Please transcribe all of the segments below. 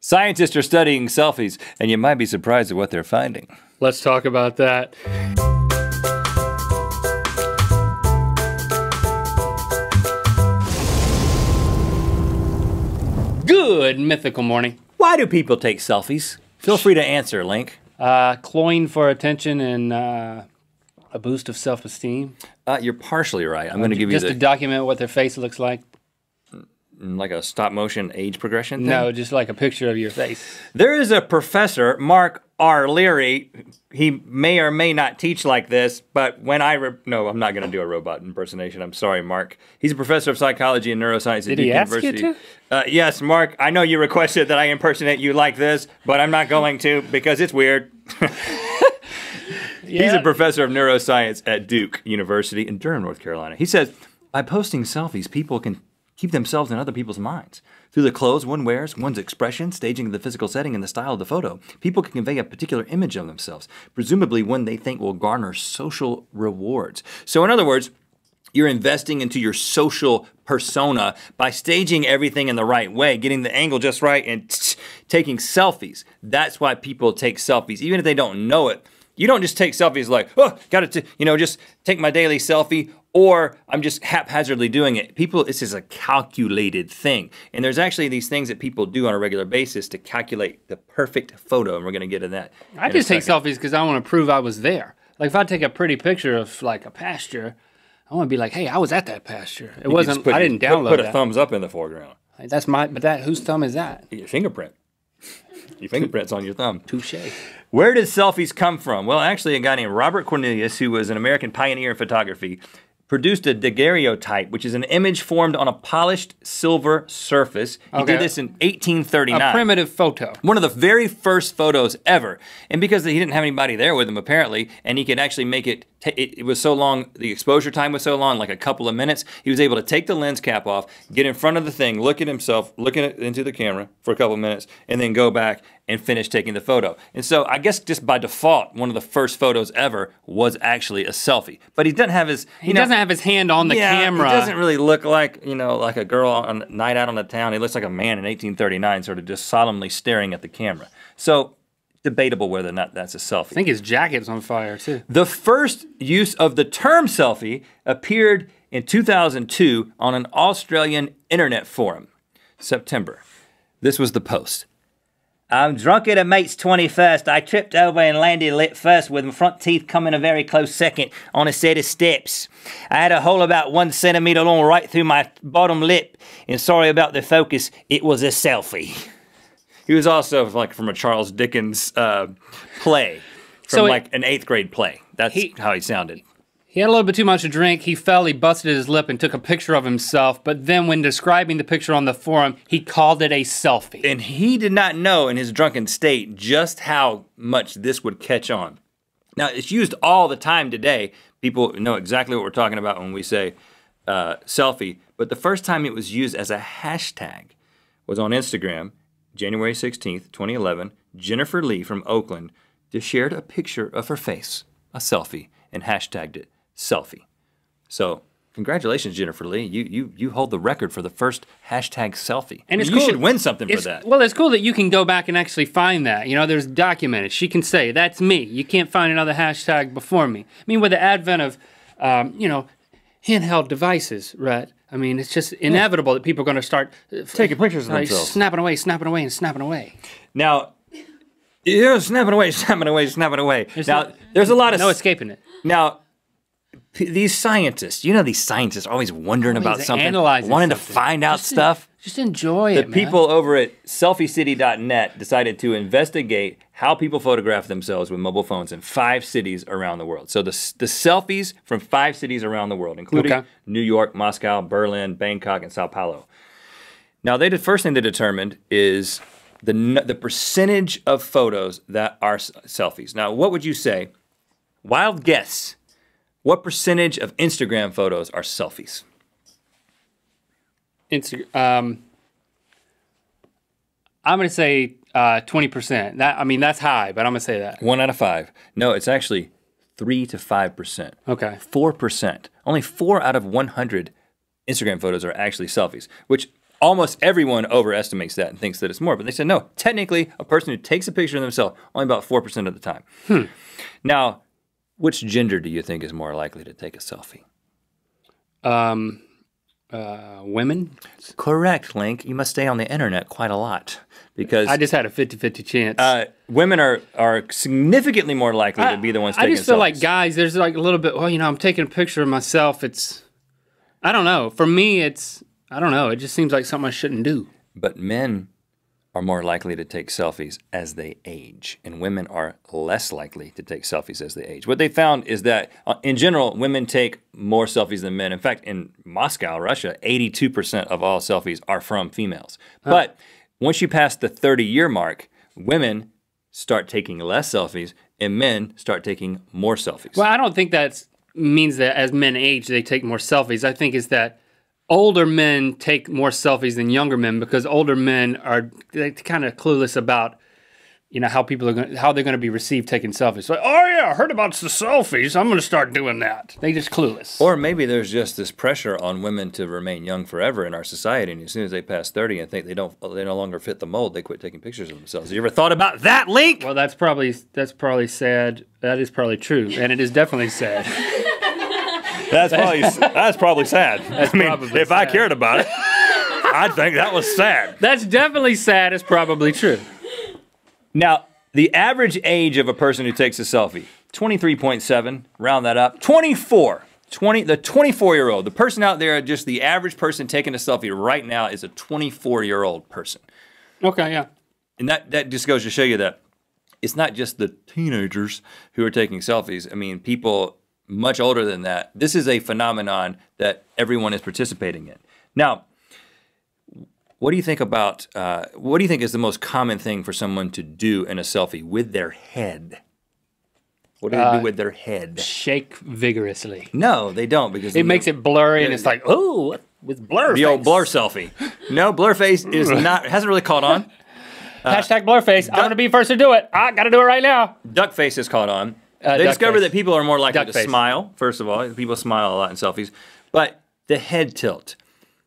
Scientists are studying selfies, and you might be surprised at what they're finding. Let's talk about that. Good mythical morning. Why do people take selfies? Feel free to answer, Link. Cloying for attention and a boost of self-esteem. You're partially right. I'm going to give you just to document what their face looks like. Like a stop motion age progression thing? No, just like a picture of your face. There is a professor, Mark R. Leary. He may or may not teach like this, but when no, I'm not going to do a robot impersonation. I'm sorry, Mark. He's a professor of psychology and neuroscience at Duke University. Did he ask you to? Yes, Mark. I know you requested that I impersonate you like this, but I'm not going to because it's weird. He's a professor of neuroscience at Duke University in Durham, North Carolina. He says, by posting selfies, people can keep themselves in other people's minds. Through the clothes one wears, one's expression, staging of the physical setting, and the style of the photo, people can convey a particular image of themselves, presumably one they think will garner social rewards. So in other words, you're investing into your social persona by staging everything in the right way, getting the angle just right, and taking selfies. That's why people take selfies, even if they don't know it. You don't just take selfies like, oh, gotta, just take my daily selfie, or I'm just haphazardly doing it. This is a calculated thing. And there's actually these things that people do on a regular basis to calculate the perfect photo, and we're gonna get to that. I just take selfies because I want to prove I was there. Like if I take a pretty picture of like a pasture, I want to be like, hey, I was at that pasture. It wasn't, I didn't download Put a thumbs up in the foreground. Like, whose thumb is that? Your fingerprint. Your fingerprint's on your thumb. Touche. Where did selfies come from? Well, actually, a guy named Robert Cornelius, who was an American pioneer in photography, produced a daguerreotype, which is an image formed on a polished silver surface. He did this in 1839. A primitive photo. One of the very first photos ever. And because he didn't have anybody there with him, apparently, and he could actually make it was so long, the exposure time was so long, like a couple of minutes, he was able to take the lens cap off, get in front of the thing, look at himself, into the camera for a couple of minutes, and then go back and finish taking the photo. And so I guess just by default, one of the first photos ever was actually a selfie. But he doesn't have his, he doesn't have his hand on the camera. He doesn't really look like, like a girl on a night out on the town. He looks like a man in 1839, sort of just solemnly staring at the camera. So debatable whether or not that's a selfie. I think his jacket's on fire too. The first use of the term selfie appeared in 2002 on an Australian internet forum, September. This was the post. I'm drunk at a mate's 21st. I tripped over and landed lip first with my front teeth coming a very close second on a set of steps. I had a hole about 1 centimeter long right through my bottom lip, and sorry about the focus, it was a selfie. He was also like from a Charles Dickens play, from like an 8th grade play. That's how he sounded. He had a little bit too much to drink. He fell, he busted his lip and took a picture of himself. But then when describing the picture on the forum, he called it a selfie. And he did not know in his drunken state just how much this would catch on. Now, it's used all the time today. People know exactly what we're talking about when we say selfie. But the first time it was used as a hashtag was on Instagram, January 16th, 2011. Jennifer Lee from Oakland just shared a picture of her face, a selfie, and hashtagged it selfie. So congratulations, Jennifer Lee. You hold the record for the first hashtag selfie. And you should win something for that. Well, it's cool that you can go back and actually find that. There's documented. She can say, that's me. You can't find another hashtag before me. I mean, with the advent of, handheld devices, Rhett, I mean, it's just inevitable that people are going to start taking pictures of themselves. Snapping away, and snapping away. Now, snapping away. Now, there's a lot of... No escaping it. Now, these scientists, these scientists are always wondering about something, wanting to find out stuff. Just enjoy it, man. The people over at selfiecity.net decided to investigate how people photograph themselves with mobile phones in 5 cities around the world. So the selfies from 5 cities around the world, including New York, Moscow, Berlin, Bangkok, and Sao Paulo. Now, the first thing they determined is the percentage of photos that are selfies. Now, what would you say? Wild guess. What percentage of Instagram photos are selfies? I'm going to say 20%. That's high, but I'm going to say that. 1 out of 5. No, it's actually 3 to 5%. Okay. 4%. Only 4 out of 100 Instagram photos are actually selfies, which almost everyone overestimates that and thinks that it's more. But they said, no, technically, a person who takes a picture of themselves only about 4% of the time. Now, which gender do you think is more likely to take a selfie? Women? Correct, Link. You must stay on the internet quite a lot. Because I just had a 50-50 chance. Women are significantly more likely to be the ones taking selfies. I just feel like guys, there's like a little bit, well, you know, I'm taking a picture of myself. I don't know. For me, I don't know. It just seems like something I shouldn't do. But men are more likely to take selfies as they age, and women are less likely to take selfies as they age. What they found is that, in general, women take more selfies than men. In fact, in Moscow, Russia, 82% of all selfies are from females. But once you pass the 30-year mark, women start taking less selfies, and men start taking more selfies. Well, I don't think that means that as men age, they take more selfies. I think it's that older men take more selfies than younger men because older men are kind of clueless about, you know, how they're going to be received taking selfies. Like, oh yeah, I heard about the selfies. I'm going to start doing that. They just clueless. Or maybe there's just this pressure on women to remain young forever in our society, and as soon as they pass 30 and think they no longer fit the mold, they quit taking pictures of themselves. Have you ever thought about that, Link? Well, that's probably sad. That is probably true, and it is definitely sad. That's probably sad. I mean, if I cared about it, I'd think that was sad. That's definitely sad. It's probably true. Now, the average age of a person who takes a selfie, 23.7, round that up, 24. The 24-year-old, the person out there, just the average person taking a selfie right now is a 24-year-old person. Okay, yeah. And that just goes to show you that it's not just the teenagers who are taking selfies. I mean, people much older than that. This is a phenomenon that everyone is participating in. Now, what do you think about, what do you think is the most common thing for someone to do in a selfie with their head? What do they do with their head? Shake vigorously. No, they don't, because it makes it blurry and it's like, oh, with blur face. The old blur selfie. No, blur face hasn't really caught on. Hashtag blur face. I'm going to be first to do it. I got to do it right now. Duckface has caught on. They discovered that people are more likely to smile, first of all. People smile a lot in selfies. But the head tilt.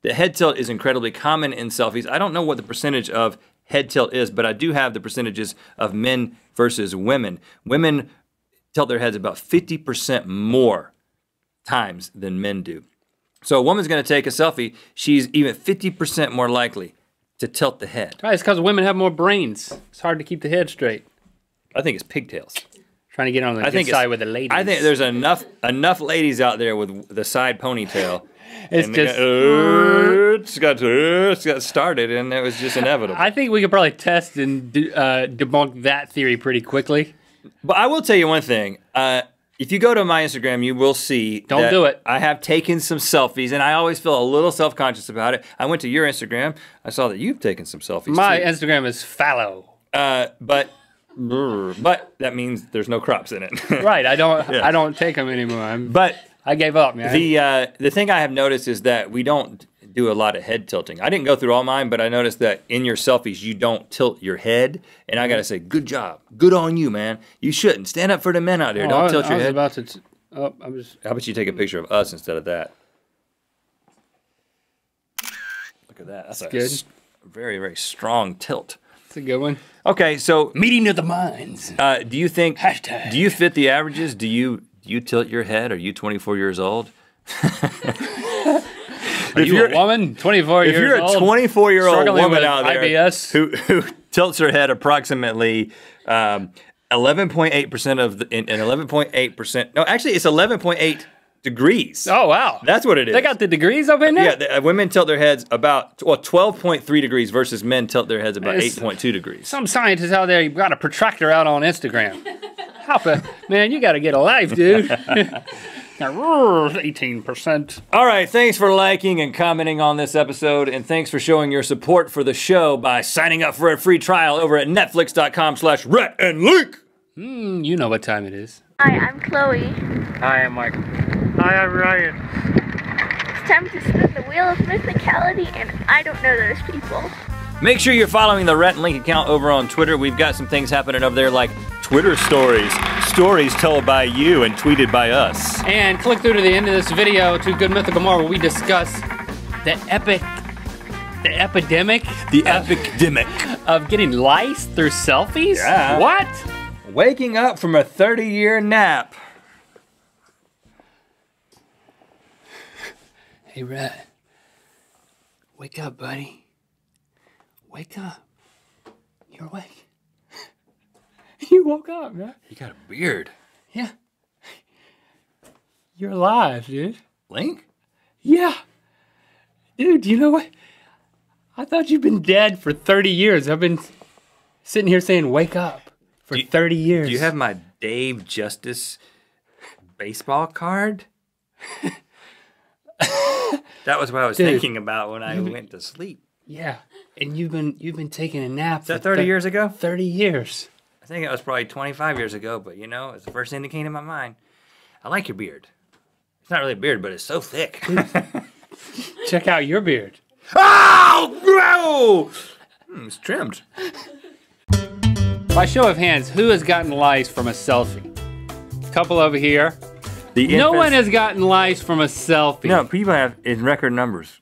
The head tilt is incredibly common in selfies. I don't know what the percentage of head tilt is, but I do have the percentages of men versus women. Women tilt their heads about 50% more times than men do. So a woman's going to take a selfie, she's even 50% more likely to tilt the head. Right, it's because women have more brains. It's hard to keep the head straight. I think it's pigtails. Trying to get on the good side with the ladies. I think there's enough ladies out there with the side ponytail. It's just got started, and it was just inevitable. I think we could probably test and debunk that theory pretty quickly. But I will tell you one thing. If you go to my Instagram, you will see Don't do it. I have taken some selfies, and I always feel a little self-conscious about it. I went to your Instagram. I saw that you've taken some selfies, My too. Instagram is fallow. But that means there's no crops in it. Right. I don't take them anymore. I gave up, man. The thing I have noticed is that we don't do a lot of head tilting. I didn't go through all mine, but I noticed that in your selfies, you don't tilt your head. And I got to say, good job. Good on you, man. You shouldn't. Stand up for the men out there. Don't tilt your head. How about you take a picture of us instead of that? Look at that. That's good. Very, very strong tilt. That's a good one. Okay, so meeting of the minds. Do you think? Hashtag. Do you fit the averages? Do you tilt your head? Are you 24 years old? Are you a woman, 24 years old? If you're a 24-year-old woman out there IBS? who tilts her head approximately 11.8% of the, and 11.8%. No, actually, it's 11.8 degrees. Oh, wow. That's what it is. They got the degrees up in there? Yeah, women tilt their heads about 12.3 degrees versus men tilt their heads about 8.2 degrees. Some scientists out there, you've got a protractor out on Instagram. Man, you got to get a life, dude. 18%. All right, thanks for liking and commenting on this episode, and thanks for showing your support for the show by signing up for a free trial over at netflix.com/RhettandLink. You know what time it is. Hi, I'm Chloe. Hi, I'm Michael. Hi, I'm Ryan. It's time to spin the wheel of mythicality, and I don't know those people. Make sure you're following the Rhett and Link account over on Twitter. We've got some things happening over there like Twitter stories told by you and tweeted by us. And click through to the end of this video to Good Mythical Morning where we discuss the epic The epidemic? The epidemic. Of getting lice through selfies? Yeah. What? Waking up from a 30-year nap. Hey, Rhett. Wake up, buddy. Wake up. You're awake. You woke up, man. You got a beard. Yeah. You're alive, dude. Link? Yeah. Dude, you know what? I thought you've been dead for 30 years. I've been sitting here saying, wake up for 30 years. Do you have my Dave Justice baseball card? That was what I was thinking about when I went to sleep. Yeah. And you've been taking a nap. Is that 30 years ago? 30 years. I think it was probably 25 years ago, but you know, it's the first thing that came to my mind. I like your beard. It's not really a beard, but it's so thick. Check out your beard. Oh! It's trimmed. By show of hands, who has gotten lice from a selfie? Couple over here. No one has gotten lice from a selfie. No, people have in record numbers.